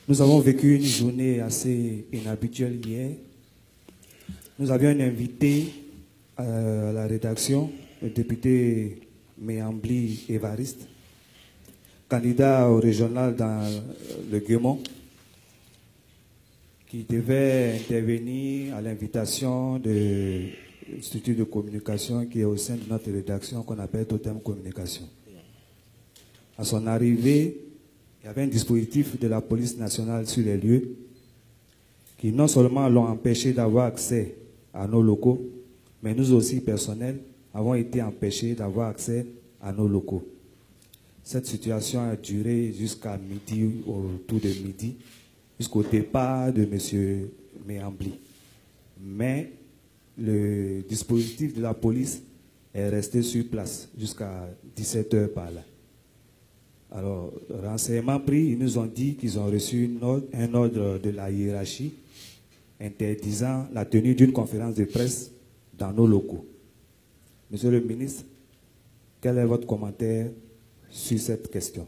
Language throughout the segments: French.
Nous avons vécu une journée assez inhabituelle hier. Nous avions un invité à la rédaction, le député Méambli Évariste, candidat au régional dans le Guémont, qui devait intervenir à l'invitation de l'Institut de communication qui est au sein de notre rédaction qu'on appelle Totem Communication. À son arrivée, il y avait un dispositif de la police nationale sur les lieux qui non seulement l'ont empêché d'avoir accès à nos locaux, mais nous aussi, personnels, avons été empêchés d'avoir accès à nos locaux. Cette situation a duré jusqu'à midi, autour de midi, jusqu'au départ de M. Méambli. Mais le dispositif de la police est resté sur place jusqu'à 17 h par là. Alors, renseignement pris, ils nous ont dit qu'ils ont reçu un ordre de la hiérarchie interdisant la tenue d'une conférence de presse dans nos locaux. Monsieur le ministre, quel est votre commentaire sur cette question?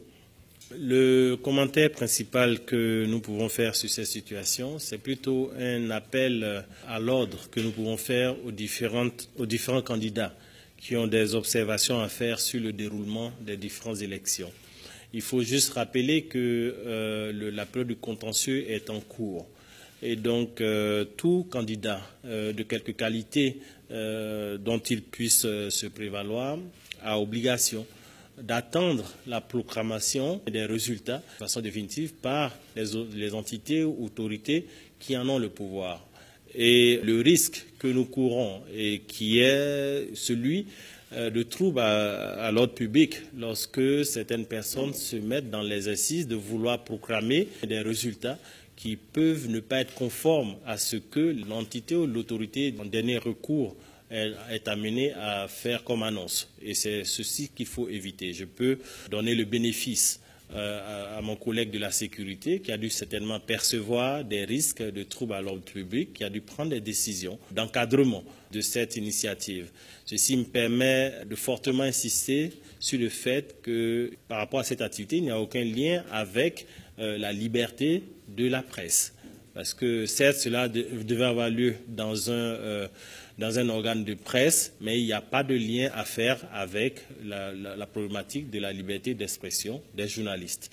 Le commentaire principal que nous pouvons faire sur cette situation, c'est plutôt un appel à l'ordre que nous pouvons faire aux différents candidats qui ont des observations à faire sur le déroulement des différentes élections. Il faut juste rappeler que la période du contentieux est en cours. Et donc, tout candidat de quelque qualité dont il puisse se prévaloir a obligation d'attendre la proclamation des résultats de façon définitive par les entités ou autorités qui en ont le pouvoir. Et le risque que nous courons, et qui est celui de troubles à l'ordre public, lorsque certaines personnes se mettent dans l'exercice de vouloir proclamer des résultats qui peuvent ne pas être conformes à ce que l'entité ou l'autorité, en dernier recours, est amenée à faire comme annonce. Et c'est ceci qu'il faut éviter. Je peux donner le bénéfice à mon collègue de la sécurité qui a dû certainement percevoir des risques de troubles à l'ordre public, qui a dû prendre des décisions d'encadrement de cette initiative. Ceci me permet de fortement insister sur le fait que par rapport à cette activité, il n'y a aucun lien avec la liberté de la presse. Parce que certes, cela devait avoir lieu dans un organe de presse, mais il n'y a pas de lien à faire avec la problématique de la liberté d'expression des journalistes.